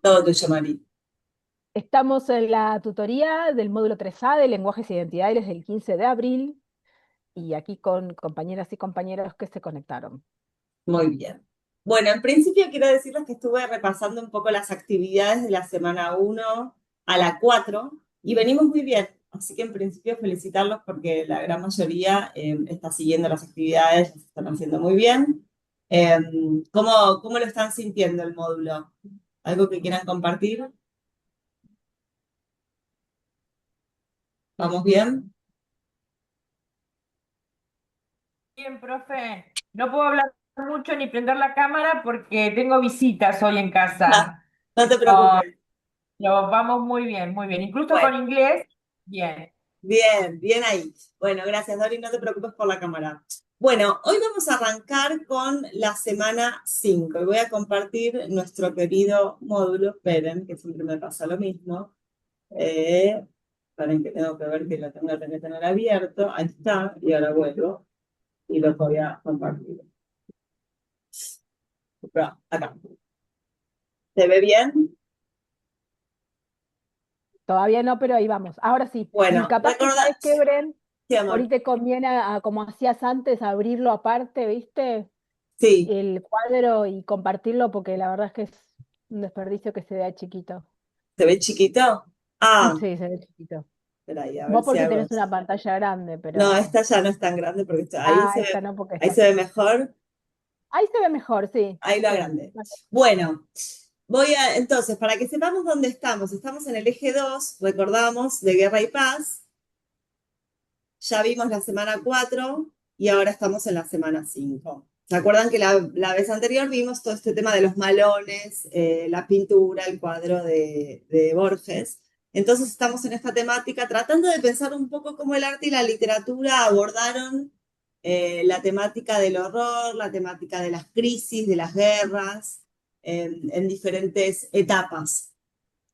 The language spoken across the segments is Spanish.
Todo tuyo, Mari. Estamos en la tutoría del módulo 3A de lenguajes e identidades del 15 de abril y aquí con compañeras y compañeros que se conectaron. Muy bien. Bueno, en principio quiero decirles que estuve repasando un poco las actividades de la semana 1 a la 4 y venimos muy bien. Así que en principio felicitarlos porque la gran mayoría está siguiendo las actividades, las están haciendo muy bien. Eh, ¿cómo lo están sintiendo el módulo? ¿Algo que quieran compartir? ¿Vamos bien? Bien, profe. No puedo hablar mucho ni prender la cámara porque tengo visitas hoy en casa. No te No, preocupes. lo vamos muy bien, muy bien. Incluso con Bueno. inglés, bien. Bien, bien ahí. Bueno, gracias, Dori, no te preocupes por la cámara. Bueno, hoy vamos a arrancar con la semana 5 y voy a compartir nuestro querido módulo. Esperen, que siempre me pasa lo mismo. Esperen que tengo que ver que lo tengo que tener abierto. Ahí está, y ahora vuelvo y lo voy a compartir. Acá. ¿Se ve bien? Todavía no, pero ahí vamos. Ahora sí. Y Bueno, capaz que recuerda, sabes qué, Bren, sí, por amor. ahí te conviene, como hacías antes, abrirlo aparte, ¿viste? Sí, El cuadro y compartirlo porque la verdad es que es un desperdicio que se vea chiquito. ¿se ve chiquito? Ah, Sí, se ve chiquito. espera ahí, a ver Vos si porque hago. tenés una pantalla grande, No, pero... esta ya no es tan grande porque Ah, esta no, porque ahí está... se ve mejor, Ahí se ve mejor, sí. ahí lo Sí. agrandé. Bueno, entonces, para que sepamos dónde estamos en el eje 2. Recordamos, de Guerra y Paz, ya vimos la semana 4 y ahora estamos en la semana 5. ¿Se acuerdan que la vez anterior vimos todo este tema de los malones, la pintura, el cuadro de Borges? Entonces estamos en esta temática tratando de pensar un poco cómo el arte y la literatura abordaron la temática del horror, la temática de las crisis, de las guerras, en diferentes etapas.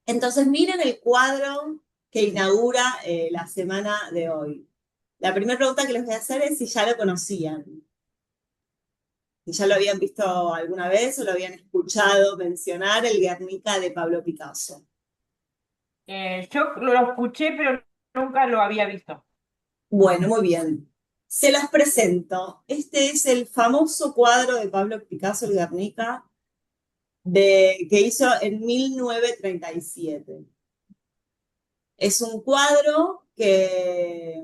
Entonces miren el cuadro que inaugura la semana de hoy. La primera pregunta que les voy a hacer es si ya lo conocían, si ya lo habían visto alguna vez o lo habían escuchado mencionar, el Guernica de Pablo Picasso. Yo lo escuché, pero nunca lo había visto. Bueno, muy bien. Se los presento. Este es el famoso cuadro de Pablo Picasso, el Guernica, que hizo en 1937. Es un cuadro que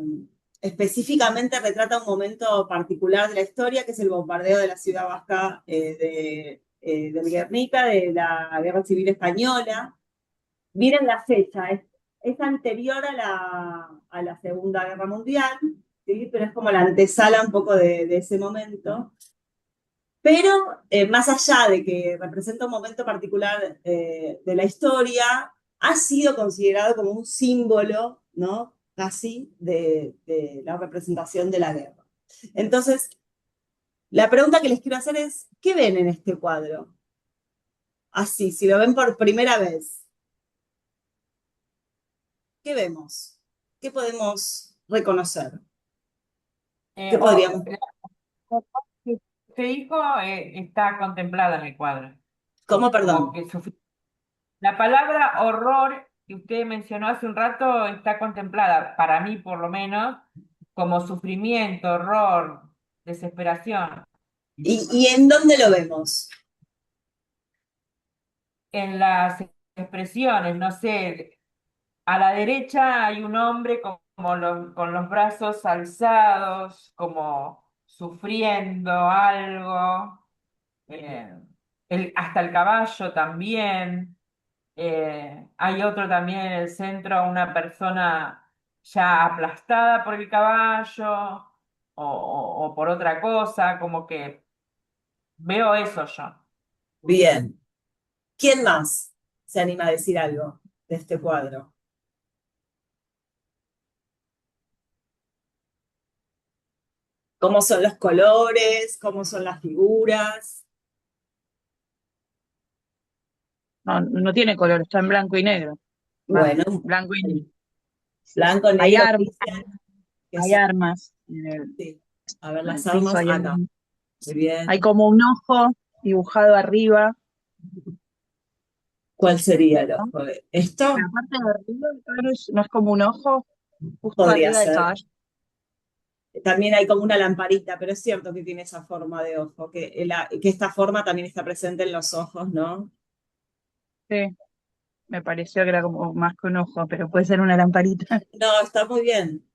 específicamente retrata un momento particular de la historia, que es el bombardeo de la ciudad vasca del Guernica, de la Guerra Civil Española. Miren la fecha, es anterior a la Segunda Guerra Mundial, ¿sí? Pero es como la antesala un poco de ese momento. Pero más allá de que representa un momento particular de la historia, ha sido considerado como un símbolo, ¿no? Casi de la representación de la guerra. Entonces, la pregunta que les quiero hacer es, ¿qué ven en este cuadro? Así, si lo ven por primera vez, ¿qué vemos? ¿Qué podemos reconocer? ¿Qué Eh, o- podríamos? la que usted dijo está contemplada en el cuadro. ¿Cómo, Como perdón? que la palabra horror que usted mencionó hace un rato está contemplada, para mí por lo menos, como sufrimiento, horror, desesperación. ¿Y en dónde lo vemos? En las expresiones, no sé, a la derecha hay un hombre con los brazos alzados, como sufriendo algo, eh, hasta el caballo también. Hay otro también en el centro, una persona ya aplastada por el caballo o por otra cosa, como que veo eso yo. Bien. ¿Quién más se anima a decir algo de este cuadro? ¿Cómo son los colores? ¿Cómo son las figuras? No, no tiene color, está en blanco y negro. Va, Bueno, blanco y negro. blanco, Hay negro, armas, grises, que hay son, armas sí. A ver en las el piso, armas. Ah, no. Muy hay bien. como un ojo dibujado arriba. ¿Cuál sería el ¿no? ojo? En ¿Esto? la parte de arriba del caballo no es como un ojo, justo Podría arriba del ser. caballo. También hay como una lamparita, pero es cierto que tiene esa forma de ojo, que esta forma también está presente en los ojos, ¿no? Sí, me pareció que era como más que un ojo, pero puede ser una lamparita. No, está muy bien.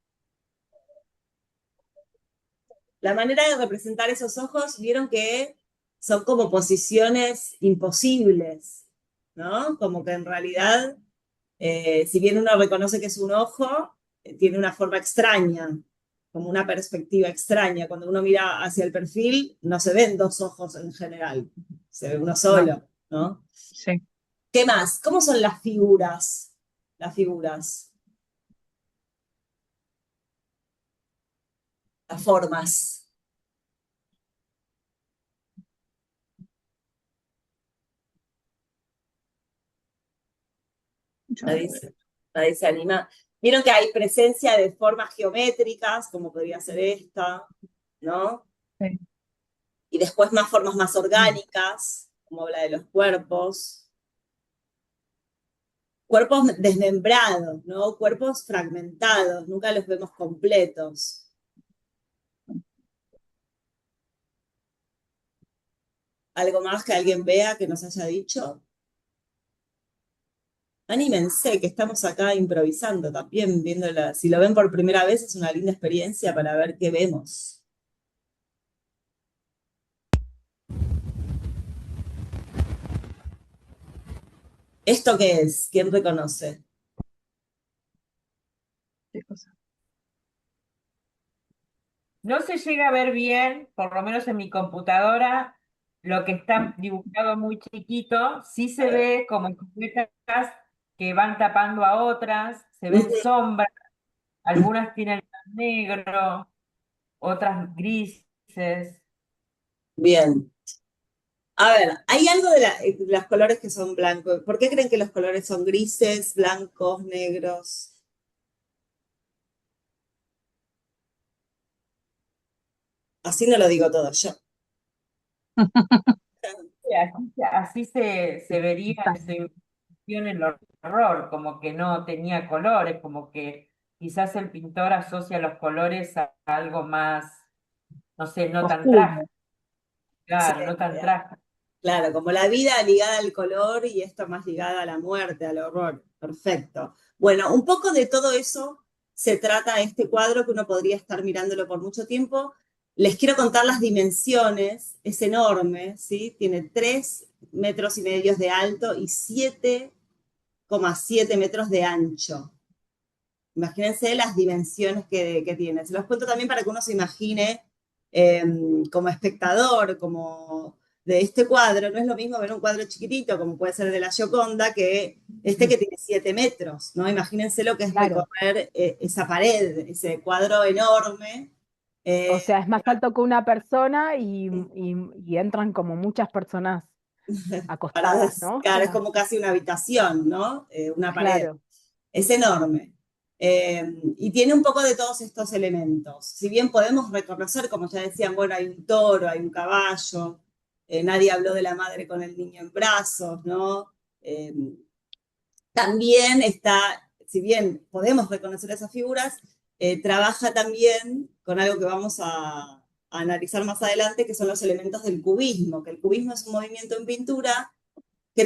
La manera de representar esos ojos, vieron que son como posiciones imposibles, ¿no? Como que en realidad, si bien uno reconoce que es un ojo, tiene una forma extraña, como una perspectiva extraña. Cuando uno mira hacia el perfil, no se ven dos ojos en general, se ve uno No, solo, ¿no? sí. ¿Qué más? ¿Cómo son las figuras? Las figuras, las formas. Nadie se, nadie se anima. Vieron que hay presencia de formas geométricas, como podría ser esta, ¿no? Sí. Y después más formas más orgánicas, como la de los cuerpos. Cuerpos desmembrados, ¿no? Cuerpos fragmentados, nunca los vemos completos. ¿Algo más que alguien vea que nos haya dicho? Anímense, que estamos acá improvisando también, viéndola. Si lo ven por primera vez, es una linda experiencia para ver qué vemos. ¿Esto qué es? ¿Quién reconoce? Qué cosa. No se llega a ver bien, por lo menos en mi computadora, lo que está dibujado muy chiquito. Sí A se ver. ve como espejas que van tapando a otras, se ven Ujú. sombras, algunas tienen negro, otras grises. Bien. A ver, hay algo de los colores que son blancos. ¿Por qué creen que los colores son grises, blancos, negros? Así no lo digo todo yo. Sí, así se vería en su impresión el horror, como que no tenía colores, como que quizás el pintor asocia los colores a algo más, no sé, no tan Oscuro. trágico, Sí, claro, no tan trágico. claro, como la vida ligada al color y esto más ligada a la muerte, al horror. Perfecto. Bueno, un poco de todo eso se trata este cuadro que uno podría estar mirándolo por mucho tiempo. Les quiero contar las dimensiones. Es enorme, ¿sí? Tiene 3,5 metros de alto y 7,7 metros de ancho. Imagínense las dimensiones que tiene. Se los cuento también para que uno se imagine eh, como espectador, como de este cuadro. No es lo mismo ver un cuadro chiquitito, como puede ser de la Gioconda, que este que tiene 7 metros, ¿no? Imagínense lo que es Claro. recorrer esa pared, ese cuadro enorme. O Eh, sea, es más alto que una persona y entran como muchas personas acostadas, ¿no? O claro, es sea, como casi una habitación, ¿no? Una pared. claro. Es enorme. Y tiene un poco de todos estos elementos. Si bien podemos reconocer, como ya decían, bueno, hay un toro, hay un caballo, nadie habló de la madre con el niño en brazos, ¿no? Eh, También está, si bien podemos reconocer esas figuras, trabaja también con algo que vamos a analizar más adelante, que son los elementos del cubismo, que el cubismo es un movimiento en pintura que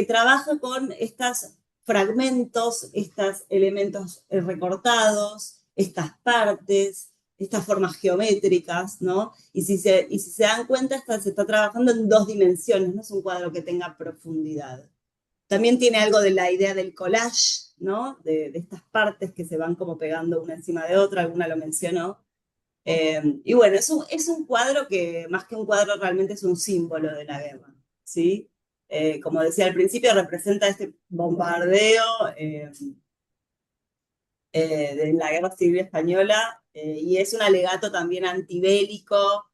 trabaja con estos fragmentos, estos elementos recortados, estas partes, estas formas geométricas, ¿no? Y si se dan cuenta, se está trabajando en dos dimensiones, no es un cuadro que tenga profundidad. También tiene algo de la idea del collage, ¿no? De estas partes que se van como pegando una encima de otra, alguna lo mencionó. Y bueno, es un cuadro que más que un cuadro realmente es un símbolo de la guerra, ¿sí? Como decía al principio, representa este bombardeo de la guerra civil española y es un alegato también antibélico,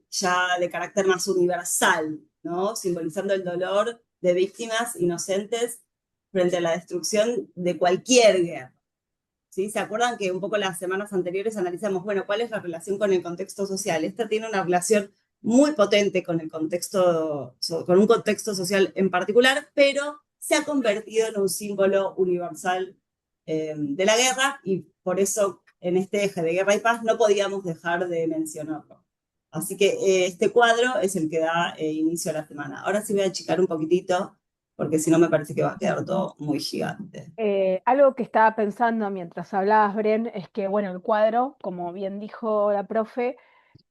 ya de carácter más universal, ¿no? Simbolizando el dolor de víctimas inocentes frente a la destrucción de cualquier guerra. ¿Sí? ¿Se acuerdan que un poco las semanas anteriores analizamos, bueno, cuál es la relación con el contexto social? Esta tiene una relación muy potente con el contexto, con un contexto social en particular, pero se ha convertido en un símbolo universal de la guerra y por eso en este eje de guerra y paz no podíamos dejar de mencionarlo. Así que este cuadro es el que da inicio a la semana. Ahora sí voy a achicar un poquitito, porque si no me parece que va a quedar todo muy gigante. Algo que estaba pensando mientras hablabas, Bren, es que, bueno, el cuadro, como bien dijo la profe,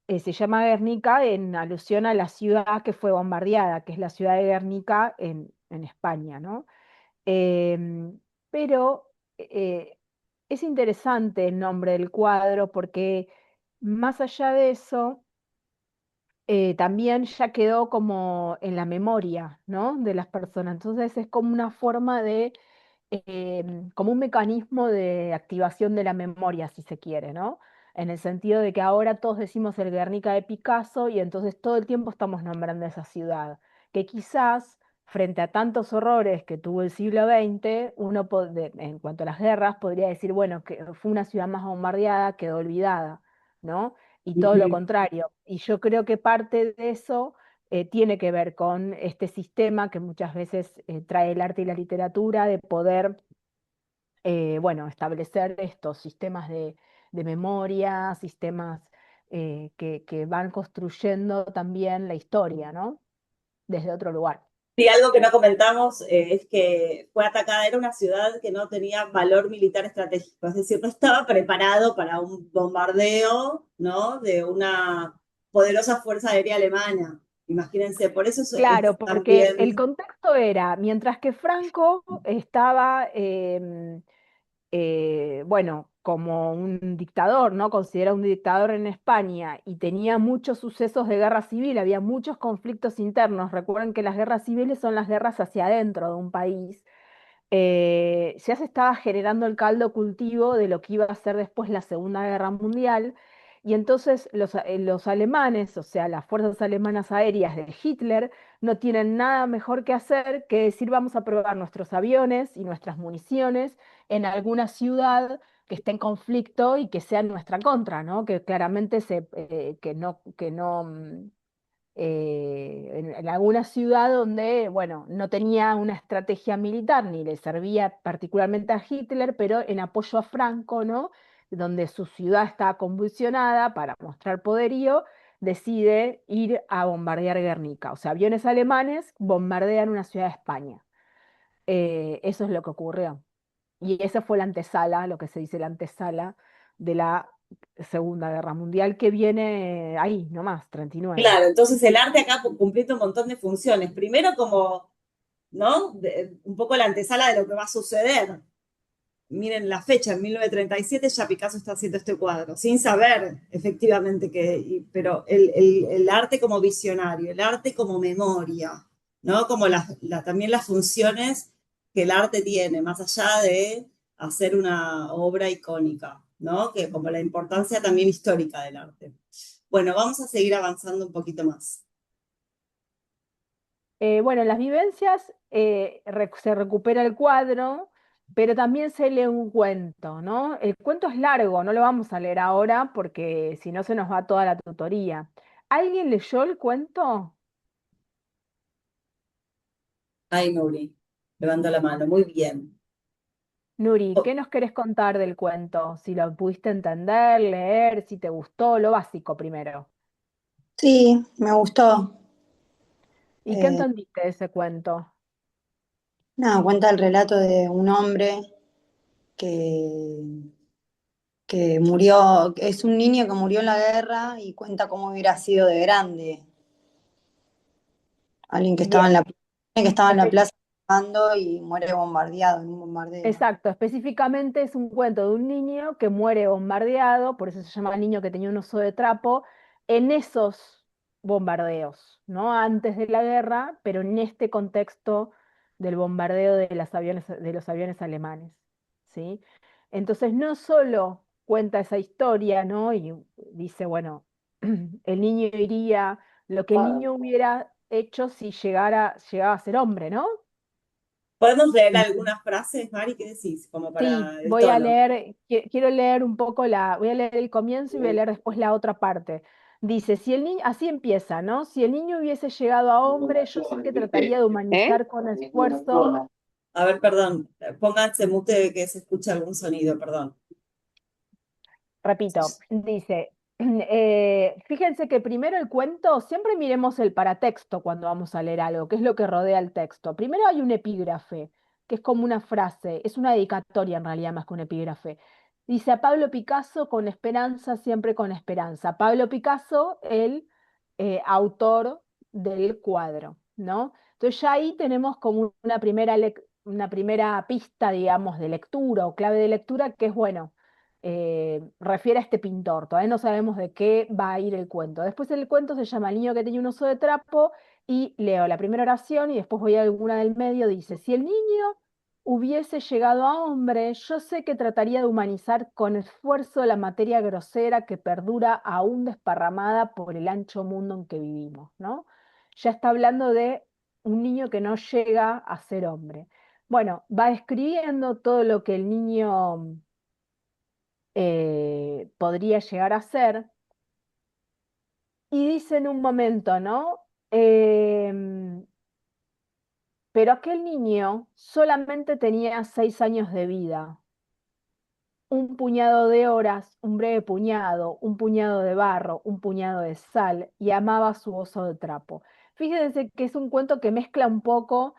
se llama Guernica en alusión a la ciudad que fue bombardeada, que es la ciudad de Guernica en España, ¿no? Em, pero es interesante el nombre del cuadro porque más allá de eso, también ya quedó como en la memoria, ¿no? De las personas. Entonces es como una forma de como un mecanismo de activación de la memoria, si se quiere, ¿no? En el sentido de que ahora todos decimos el Guernica de Picasso y entonces todo el tiempo estamos nombrando esa ciudad, que quizás frente a tantos horrores que tuvo el siglo XX, en cuanto a las guerras, podría decir, bueno, que fue una ciudad más bombardeada, quedó olvidada, ¿no? Y todo lo contrario. Y yo creo que parte de eso tiene que ver con este sistema que muchas veces trae el arte y la literatura de poder, bueno, establecer estos sistemas de memoria, sistemas que van construyendo también la historia, ¿no? Desde otro lugar. Sí, algo que no comentamos es que fue atacada, era una ciudad que no tenía valor militar estratégico, es decir, no estaba preparado para un bombardeo, ¿no? De una poderosa fuerza aérea alemana. Imagínense, por eso Claro, es porque el también, contexto era, mientras que Franco estaba bueno, como un dictador, ¿no? Considerado un dictador en España y tenía muchos sucesos de guerra civil, había muchos conflictos internos. Recuerden que las guerras civiles son las guerras hacia adentro de un país. Ya se estaba generando el caldo cultivo de lo que iba a ser después la Segunda Guerra Mundial. Y entonces los alemanes, o sea, las fuerzas alemanas aéreas de Hitler, no tienen nada mejor que hacer que decir vamos a probar nuestros aviones y nuestras municiones en alguna ciudad que esté en conflicto y que sea en nuestra contra, ¿no? Que claramente en alguna ciudad donde, bueno, no tenía una estrategia militar ni le servía particularmente a Hitler, pero en apoyo a Franco, ¿no? Donde su ciudad estaba convulsionada para mostrar poderío, decide ir a bombardear Guernica. O sea, aviones alemanes bombardean una ciudad de España. Eso es lo que ocurrió. Y esa fue la antesala, lo que se dice la antesala de la Segunda Guerra Mundial, que viene ahí nomás, 39. claro, entonces el arte acá cumpliendo un montón de funciones. Primero como, ¿no? Un poco la antesala de lo que va a suceder. Miren la fecha, en 1937 ya Picasso está haciendo este cuadro, sin saber efectivamente pero el arte como visionario, el arte como memoria, ¿no? Como también las funciones que el arte tiene, más allá de hacer una obra icónica, ¿no? Que como la importancia también histórica del arte. Bueno, vamos a seguir avanzando un poquito más. Bueno, en las vivencias se recupera el cuadro, pero también se lee un cuento, ¿no? El cuento es largo, no lo vamos a leer ahora porque si no se nos va toda la tutoría. ¿Alguien leyó el cuento? Ay, Nuri, levanta la mano, muy bien. Nuri, ¿qué nos querés contar del cuento? Si lo pudiste entender, leer, si te gustó, lo básico primero. Sí, me gustó. ¿Y qué Eh, entendiste de ese cuento? Nada, cuenta el relato de un hombre que, que murió, es un niño que murió en la guerra y cuenta cómo hubiera sido de grande. Alguien Bien, que estaba en la espe- plaza jugando y muere bombardeado en un bombardeo. exacto, específicamente es un cuento de un niño que muere bombardeado, por eso se llama el niño que tenía un oso de trapo, en esos bombardeos, ¿no? Antes de la guerra, pero en este contexto del bombardeo de los aviones alemanes, ¿sí? Entonces no solo cuenta esa historia, ¿no? Y dice, bueno, el niño iría, lo que el niño hubiera hecho si llegaba a ser hombre, ¿no? ¿Podemos leer algunas frases, Mari? ¿Qué decís? Como Sí, para el voy a tono. leer, quiero leer un poco voy a leer el comienzo y voy a leer después la otra parte. Dice, si el niño, así empieza, ¿no? Si el niño hubiese llegado a hombre, yo sé que trataría de humanizar con esfuerzo. A ver, perdón, pónganse mute que se escucha algún sonido, perdón. Repito, dice, fíjense que primero el cuento, siempre miremos el paratexto cuando vamos a leer algo, que es lo que rodea el texto. Primero hay un epígrafe, que es como una frase, es una dedicatoria en realidad más que un epígrafe. Dice a Pablo Picasso, con esperanza, siempre con esperanza. Pablo Picasso, el autor del cuadro, ¿no? Entonces ya ahí tenemos como una primera pista, digamos, de lectura o clave de lectura, que es, bueno, refiere a este pintor. Todavía no sabemos de qué va a ir el cuento. Después el cuento se llama El niño que tenía un oso de trapo y leo la primera oración y después voy a alguna del medio. Dice, si el niño hubiese llegado a hombre, yo sé que trataría de humanizar con esfuerzo la materia grosera que perdura aún desparramada por el ancho mundo en que vivimos, ¿no? Ya está hablando de un niño que no llega a ser hombre. Bueno, va escribiendo todo lo que el niño podría llegar a ser, y dice en un momento, ¿no? Pero aquel niño solamente tenía 6 años de vida, un puñado de horas, un breve puñado, un puñado de barro, un puñado de sal, y amaba su oso de trapo. Fíjense que es un cuento que mezcla un poco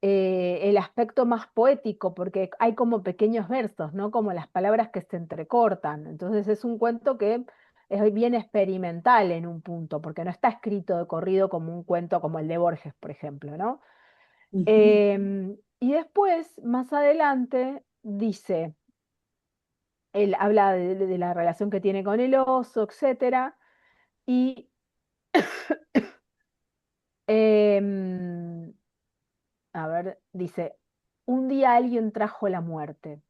el aspecto más poético, porque hay como pequeños versos, ¿no? Como las palabras que se entrecortan. Entonces es un cuento que es bien experimental en un punto, porque no está escrito de corrido como un cuento como el de Borges, por ejemplo, ¿no? Ujú. Y después, más adelante, dice él habla de la relación que tiene con el oso, etcétera, y em, a ver, dice, un día alguien trajo la muerte.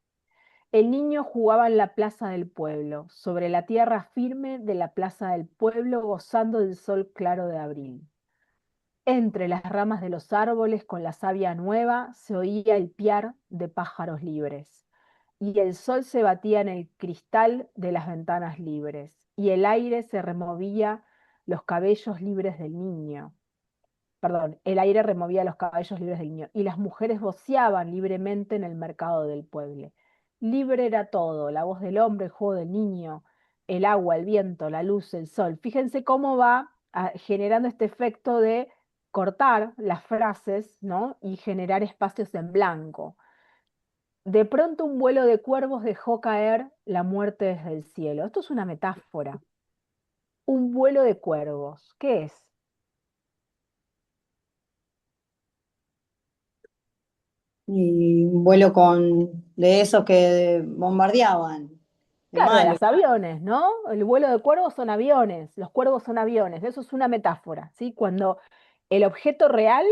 El niño jugaba en la plaza del pueblo, sobre la tierra firme de la plaza del pueblo, gozando del sol claro de abril. Entre las ramas de los árboles, con la savia nueva, se oía el piar de pájaros libres, y el sol se batía en el cristal de las ventanas libres, y el aire se removía los cabellos libres del niño. Perdón, el aire removía los cabellos libres del niño, y las mujeres voceaban libremente en el mercado del pueblo. Libre era todo, la voz del hombre, el juego del niño, el agua, el viento, la luz, el sol. Fíjense cómo va generando este efecto de cortar las frases, ¿no? Y generar espacios en blanco. De pronto un vuelo de cuervos dejó caer la muerte desde el cielo. Esto es una metáfora. Un vuelo de cuervos. ¿Qué es? Y un vuelo de esos que bombardeaban, de Claro, de malo. los aviones, ¿no? El vuelo de cuervos son aviones, los cuervos son aviones, eso es una metáfora, ¿sí? Cuando el objeto real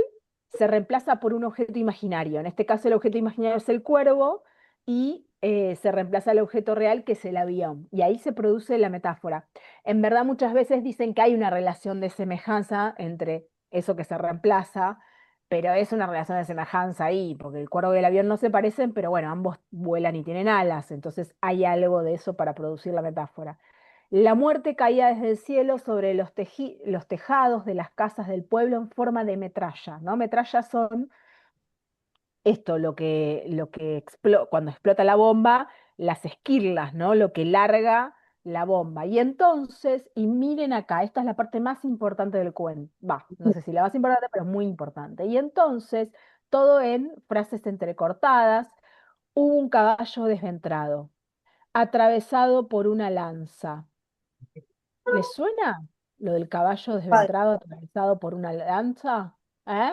se reemplaza por un objeto imaginario. En este caso el objeto imaginario es el cuervo y se reemplaza el objeto real que es el avión. Y ahí se produce la metáfora. En verdad muchas veces dicen que hay una relación de semejanza entre eso que se reemplaza, pero es una relación de semejanza ahí, porque el cuervo y el avión no se parecen, pero bueno, ambos vuelan y tienen alas, entonces hay algo de eso para producir la metáfora. La muerte caía desde el cielo sobre los tejados de las casas del pueblo en forma de metralla, ¿no? Metrallas son esto, cuando explota la bomba, las esquirlas, ¿no? Lo que larga la bomba. Y entonces, y miren acá, esta es la parte más importante del cuento. Va, no sé si la más importante, pero es muy importante. Y entonces, todo en frases entrecortadas, hubo un caballo desventrado, atravesado por una lanza. ¿Les suena lo del caballo desventrado atravesado por una lanza? ¿Eh?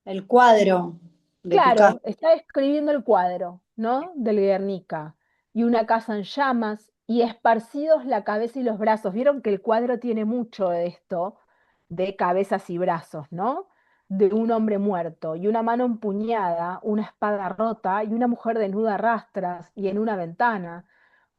El cuadro de Picasso. Claro, está escribiendo el cuadro, ¿no? Del Guernica. Y una casa en llamas y esparcidos la cabeza y los brazos. Vieron que el cuadro tiene mucho de esto, de cabezas y brazos, ¿no? De un hombre muerto y una mano empuñada, una espada rota y una mujer desnuda a rastras y en una ventana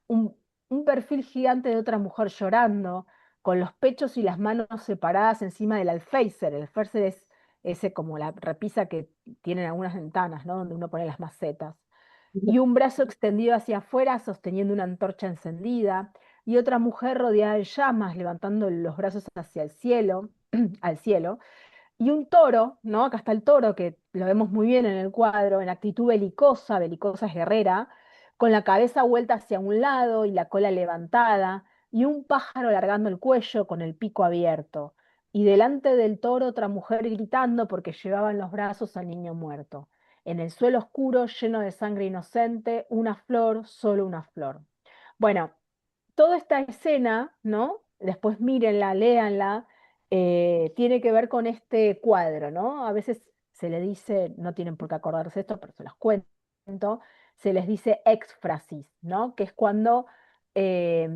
un, un perfil gigante de otra mujer llorando, con los pechos y las manos separadas encima del alféizar. El alféizar es ese como la repisa que tienen algunas ventanas, ¿no? Donde uno pone las macetas. Y un brazo extendido hacia afuera sosteniendo una antorcha encendida. y otra mujer rodeada de llamas, levantando los brazos hacia el cielo, al cielo, y un toro, ¿no? Acá está el toro, que lo vemos muy bien en el cuadro, en actitud belicosa, belicosa es guerrera, con la cabeza vuelta hacia un lado y la cola levantada, y un pájaro alargando el cuello con el pico abierto. Y delante del toro otra mujer gritando porque llevaba en los brazos al niño muerto. En el suelo oscuro, lleno de sangre inocente, una flor, solo una flor. Bueno, toda esta escena, ¿no? Después mírenla, léanla, tiene que ver con este cuadro, ¿no? A veces se le dice, no tienen por qué acordarse esto, pero se los cuento, se les dice éxfrasis, ¿no? Que es cuando eh,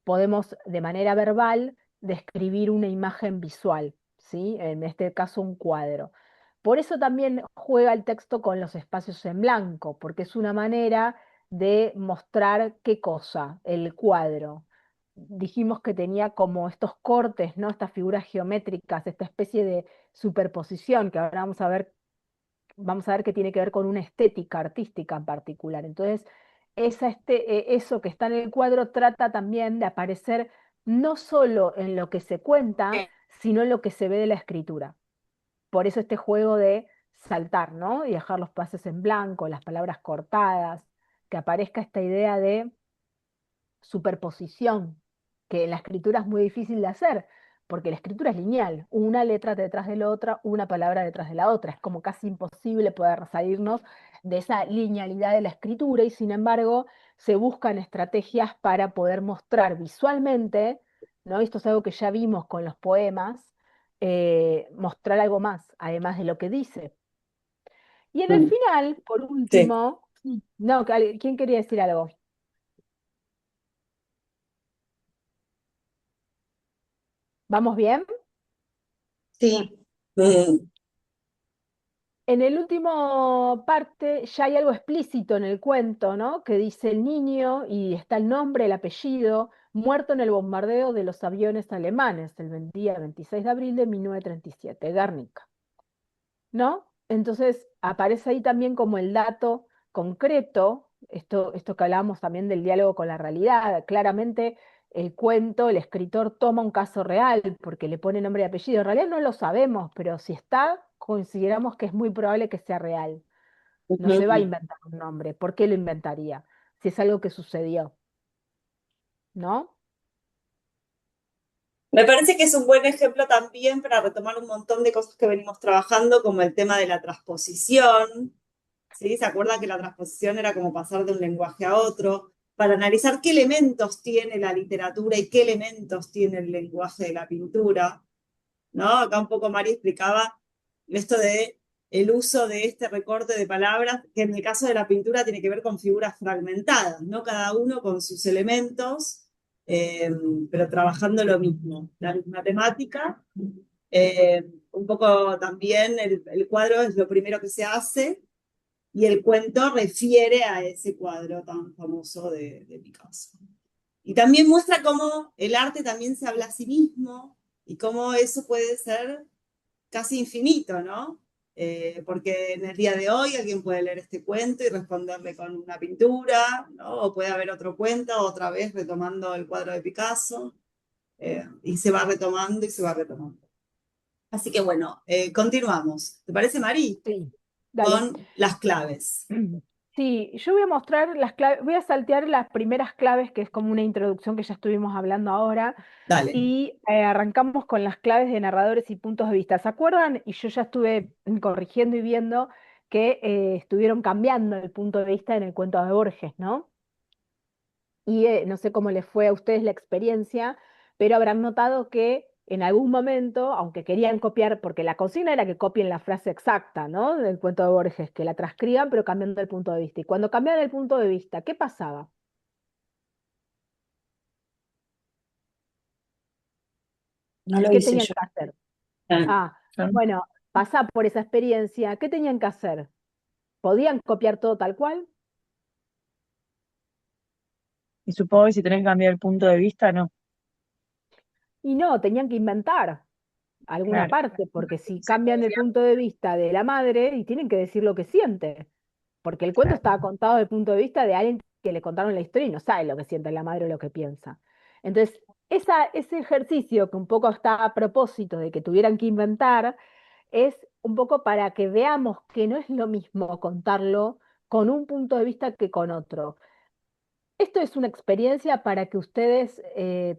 podemos de manera verbal describir una imagen visual, ¿sí? En este caso un cuadro. Por eso también juega el texto con los espacios en blanco, porque es una manera de mostrar qué cosa, el cuadro. Dijimos que tenía como estos cortes, ¿no? Estas figuras geométricas, esta especie de superposición que ahora vamos a ver que tiene que ver con una estética artística en particular. Entonces, eso que está en el cuadro trata también de aparecer no solo en lo que se cuenta, sino en lo que se ve de la escritura. Por eso este juego de saltar, ¿no? Y dejar los pases en blanco, las palabras cortadas, que aparezca esta idea de superposición, que en la escritura es muy difícil de hacer, porque la escritura es lineal, una letra detrás de la otra, una palabra detrás de la otra. Es como casi imposible poder salirnos de esa linealidad de la escritura y sin embargo se buscan estrategias para poder mostrar visualmente, ¿no? Esto es algo que ya vimos con los poemas, mostrar algo más, además de lo que dice. Y en el Mm, final, por sí. último, no, ¿quién quería decir algo? ¿Vamos bien? Sí, Mm, En el último parte ya hay algo explícito en el cuento, ¿no? Que dice el niño y está el nombre, el apellido, muerto en el bombardeo de los aviones alemanes el día 26 de abril de 1937, Guernica, ¿no? Entonces aparece ahí también como el dato concreto, esto que hablábamos también del diálogo con la realidad. Claramente el cuento, el escritor toma un caso real porque le pone nombre y apellido. En realidad no lo sabemos, pero si está, consideramos que es muy probable que sea real. No se va a ujú. inventar un nombre. ¿Por qué lo inventaría? Si es algo que sucedió, ¿no? Me parece que es un buen ejemplo también para retomar un montón de cosas que venimos trabajando, como el tema de la transposición, ¿sí? ¿Se acuerdan que la transposición era como pasar de un lenguaje a otro? Para analizar qué elementos tiene la literatura y qué elementos tiene el lenguaje de la pintura, ¿no? Acá un poco Mari explicaba esto de el uso de este recorte de palabras, que en el caso de la pintura tiene que ver con figuras fragmentadas, ¿no? Cada uno con sus elementos, eh, pero trabajando lo mismo, la misma temática. Un poco también el cuadro es lo primero que se hace y el cuento refiere a ese cuadro tan famoso de Picasso. Y también muestra cómo el arte también se habla a sí mismo y cómo eso puede ser casi infinito, ¿no? Porque en el día de hoy alguien puede leer este cuento y responderle con una pintura, ¿no? O puede haber otro cuento, otra vez retomando el cuadro de Picasso, y se va retomando y se va retomando. Así que bueno, continuamos. ¿Te parece, Mari? Sí. Dale. Con las claves. Sí, yo voy a mostrar las claves, voy a saltear las primeras claves, que es como una introducción que ya estuvimos hablando ahora, Dale. y arrancamos con las claves de narradores y puntos de vista. ¿Se acuerdan? Y yo ya estuve corrigiendo y viendo que estuvieron cambiando el punto de vista en el cuento de Borges, ¿no? Y no sé cómo les fue a ustedes la experiencia, pero habrán notado que en algún momento, aunque querían copiar, porque la consigna era que copien la frase exacta, ¿no? Del cuento de Borges, que la transcriban, pero cambiando el punto de vista. Y cuando cambiaban el punto de vista, ¿qué pasaba? no lo ¿Qué hice tenían yo. que hacer? Ah, Ah, Yo- bueno, pasá por esa experiencia, ¿qué tenían que hacer? ¿Podían copiar todo tal cual? Y supongo que si tenés que cambiar el punto de vista, no. Y no, tenían que inventar alguna Claro. parte, porque si cambian el punto de vista de la madre, y tienen que decir lo que siente. Porque el cuento Claro. estaba contado desde el punto de vista de alguien que le contaron la historia y no sabe lo que siente la madre o lo que piensa. Entonces, ese ejercicio que un poco está a propósito de que tuvieran que inventar, es un poco para que veamos que no es lo mismo contarlo con un punto de vista que con otro. Esto es una experiencia para que ustedes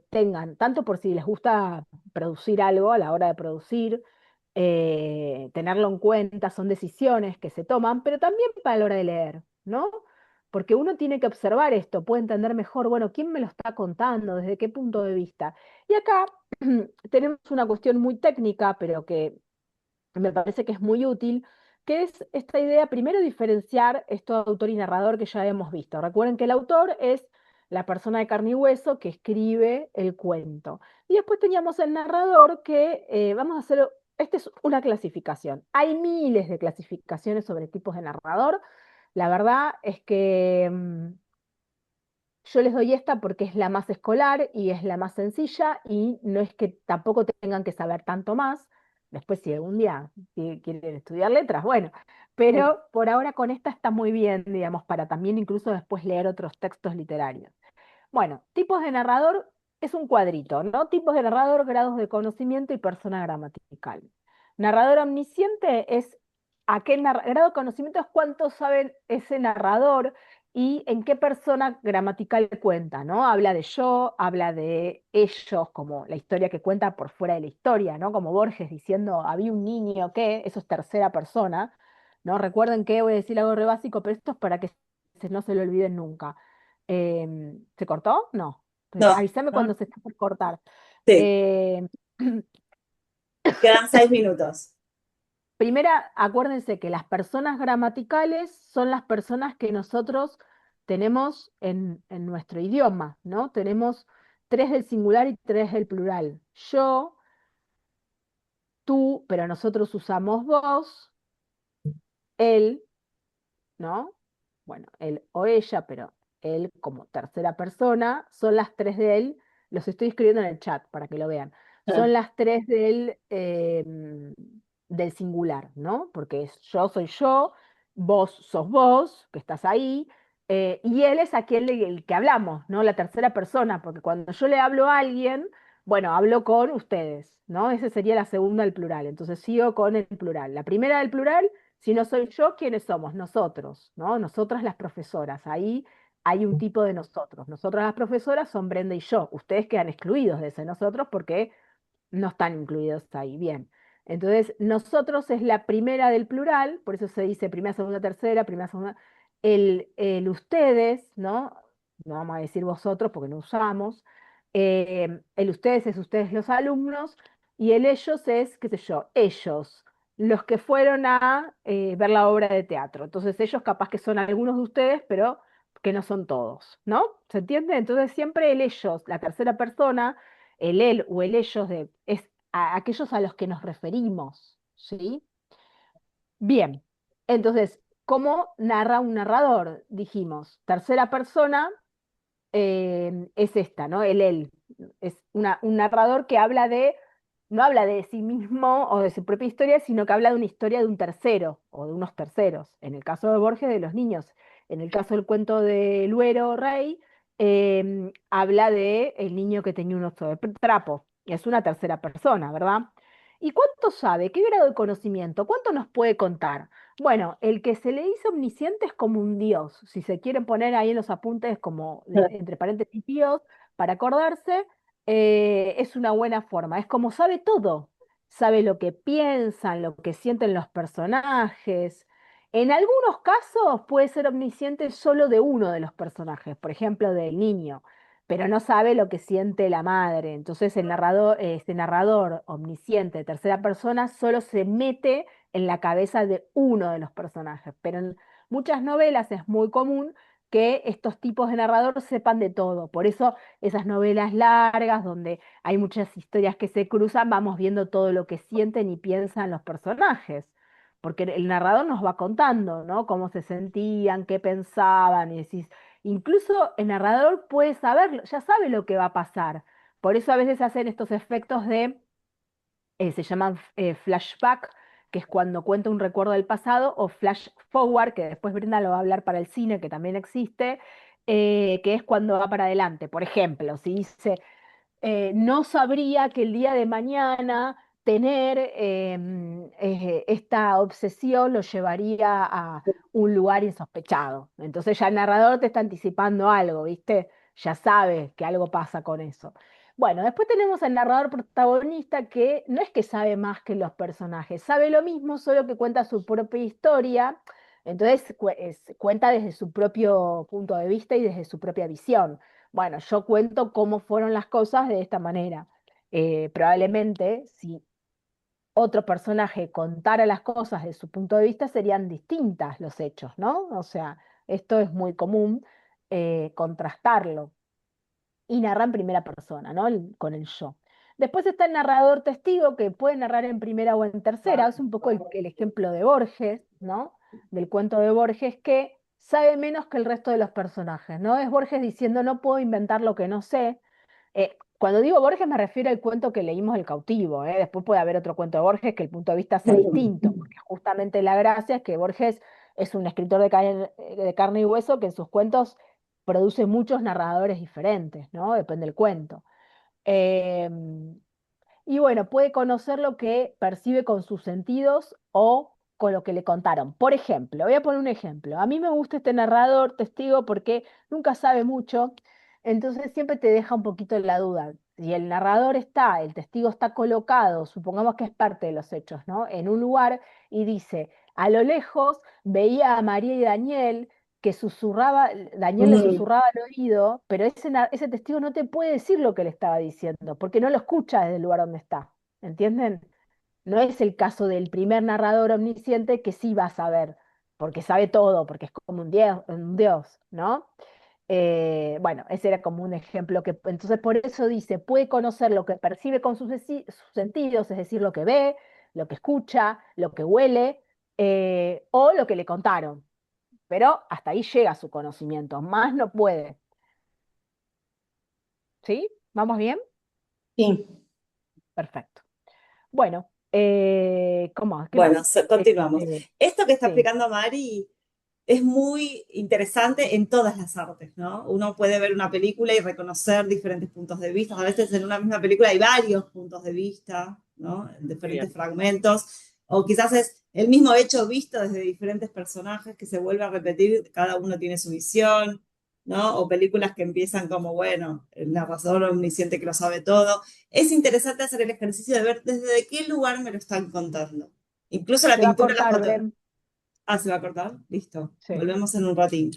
tengan, tanto por si les gusta producir algo a la hora de producir, tenerlo en cuenta, son decisiones que se toman, pero también para la hora de leer, ¿no? Porque uno tiene que observar esto, puede entender mejor, bueno, quién me lo está contando, desde qué punto de vista. Y acá tenemos una cuestión muy técnica, pero que me parece que es muy útil, que es esta idea, primero diferenciar esto de autor y narrador que ya hemos visto. Recuerden que el autor es la persona de carne y hueso que escribe el cuento. Y después teníamos el narrador que vamos a hacer, esta es una clasificación. Hay miles de clasificaciones sobre tipos de narrador. La verdad es que yo les doy esta porque es la más escolar y es la más sencilla y no es que tampoco tengan que saber tanto más. Después, si algún día quieren estudiar letras, bueno, pero por ahora con esta está muy bien, digamos, para también incluso después leer otros textos literarios. Bueno, tipos de narrador es un cuadrito, ¿no? Tipos de narrador, grados de conocimiento y persona gramatical. Narrador omnisciente es aquel grado de conocimiento es cuánto sabe ese narrador y en qué persona gramatical cuenta, ¿no? Habla de yo, habla de ellos, como la historia que cuenta por fuera de la historia, ¿no? Como Borges diciendo, había un niño que, eso es tercera persona, ¿no? Recuerden que voy a decir algo re básico, pero esto es para que no se lo olviden nunca. ¿Se cortó? No. No, Avísame cuando se está por cortar. sí, Em, quedan 6 minutos. Primera, acuérdense que las personas gramaticales son las personas que nosotros tenemos en nuestro idioma, ¿no? Tenemos tres del singular y tres del plural. Yo, tú, pero nosotros usamos vos, él, ¿no? Bueno, él o ella, pero él como tercera persona, son las tres de él. Los estoy escribiendo en el chat para que lo vean. Son las tres del singular, ¿no? Porque yo soy yo, vos sos vos, que estás ahí, y él es aquel el que hablamos, ¿no? La tercera persona, porque cuando yo le hablo a alguien, bueno, hablo con ustedes, ¿no? Ese sería la segunda del plural. Entonces sigo con el plural. La primera del plural, si no soy yo, ¿quiénes somos? Nosotros, ¿no? Nosotras las profesoras. Ahí hay un tipo de nosotros. Nosotras las profesoras son Brenda y yo. Ustedes quedan excluidos de ese nosotros porque no están incluidos ahí. Bien. Entonces, nosotros es la primera del plural, por eso se dice primera, segunda, tercera, primera, segunda. El ustedes, ¿no? No vamos a decir vosotros porque no usamos. El ustedes es ustedes los alumnos y el ellos es, qué sé yo, ellos, los que fueron a ver la obra de teatro. Entonces, ellos capaz que son algunos de ustedes, pero que no son todos, ¿no? ¿Se entiende? Entonces, siempre el ellos, la tercera persona, el él o el ellos es a aquellos a los que nos referimos, ¿sí? Bien, entonces, ¿cómo narra un narrador? Dijimos, tercera persona es esta, ¿no? El él. Es un narrador que no habla de sí mismo o de su propia historia, sino que habla de una historia de un tercero o de unos terceros. En el caso de Borges, de los niños. En el caso del cuento de Luero Rey, habla de el niño que tenía un oso de trapo. Es una tercera persona, ¿verdad? ¿Y cuánto sabe? ¿Qué grado de conocimiento? ¿Cuánto nos puede contar? Bueno, el que se le dice omnisciente es como un dios. Si se quieren poner ahí en los apuntes como entre paréntesis dios, para acordarse, es una buena forma. Es como sabe todo. Sabe lo que piensan, lo que sienten los personajes. En algunos casos puede ser omnisciente solo de uno de los personajes, por ejemplo, del niño, pero no sabe lo que siente la madre. Entonces el narrador, este narrador omnisciente de tercera persona solo se mete en la cabeza de uno de los personajes. Pero en muchas novelas es muy común que estos tipos de narrador sepan de todo. Por eso esas novelas largas, donde hay muchas historias que se cruzan, vamos viendo todo lo que sienten y piensan los personajes. Porque el narrador nos va contando, ¿no? Cómo se sentían, qué pensaban, y decís, incluso el narrador puede saber, ya sabe lo que va a pasar. Por eso a veces hacen estos efectos se llaman flashback, que es cuando cuenta un recuerdo del pasado, o flash forward, que después Brenda lo va a hablar para el cine, que también existe, que es cuando va para adelante. Por ejemplo, si dice, no sabría que el día de mañana tener esta obsesión lo llevaría a un lugar insospechado. Entonces ya el narrador te está anticipando algo, ¿viste? Ya sabe que algo pasa con eso. Bueno, después tenemos al narrador protagonista que no es que sabe más que los personajes, sabe lo mismo, solo que cuenta su propia historia. Entonces cuenta desde su propio punto de vista y desde su propia visión. Bueno, yo cuento cómo fueron las cosas de esta manera. Probablemente, si otro personaje contara las cosas de su punto de vista, serían distintas los hechos, ¿no? O sea, esto es muy común, contrastarlo y narra en primera persona, ¿no? Con el yo. Después está el narrador testigo que puede narrar en primera o en tercera. Es un poco el ejemplo de Borges, ¿no? Del cuento de Borges que sabe menos que el resto de los personajes, ¿no? Es Borges diciendo no puedo inventar lo que no sé. Cuando digo Borges me refiero al cuento que leímos El cautivo, ¿eh? Después puede haber otro cuento de Borges que el punto de vista sea distinto, porque justamente la gracia es que Borges es un escritor de carne y hueso que en sus cuentos produce muchos narradores diferentes, ¿no? Depende del cuento. Eh, y bueno, puede conocer lo que percibe con sus sentidos o con lo que le contaron. Por ejemplo, voy a poner un ejemplo. A mí me gusta este narrador testigo porque nunca sabe mucho, entonces siempre te deja un poquito la duda. Si el narrador está, el testigo está colocado, supongamos que es parte de los hechos, ¿no? En un lugar y dice, a lo lejos veía a María y Daniel que susurraba, Daniel le Mm. susurraba al oído, pero ese testigo no te puede decir lo que le estaba diciendo, porque no lo escucha desde el lugar donde está. ¿Entienden? No es el caso del primer narrador omnisciente que sí va a saber, porque sabe todo, porque es como un dios, ¿no? Bueno, ese era como un ejemplo que, entonces por eso dice, puede conocer lo que percibe con sus sentidos, es decir, lo que ve, lo que escucha, lo que huele, o lo que le contaron, pero hasta ahí llega su conocimiento, más no puede. ¿Sí? ¿Vamos bien? Sí. Perfecto. Bueno, ¿cómo? ¿Qué Bueno, más? continuamos. Esto que está Sí, explicando Mari es muy interesante en todas las artes, ¿no? Uno puede ver una película y reconocer diferentes puntos de vista. A veces en una misma película hay varios puntos de vista, ¿no? En diferentes fragmentos. O quizás es el mismo hecho visto desde diferentes personajes que se vuelve a repetir, cada uno tiene su visión, ¿no? O películas que empiezan como, bueno, el narrador omnisciente que lo sabe todo. Es interesante hacer el ejercicio de ver desde qué lugar me lo están contando. Incluso la se va a pintura, la cortar, foto. Bren. Ah, ¿se va a cortar? Listo. Sí, Volvemos en un ratín.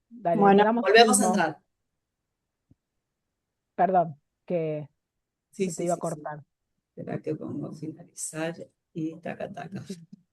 dale, Bueno, hagamos lo Volvemos a mismo. entrar. Perdón, que Sí, se te sí, iba a sí, sí. cortar. Espera que pongo finalizar y taca, taca.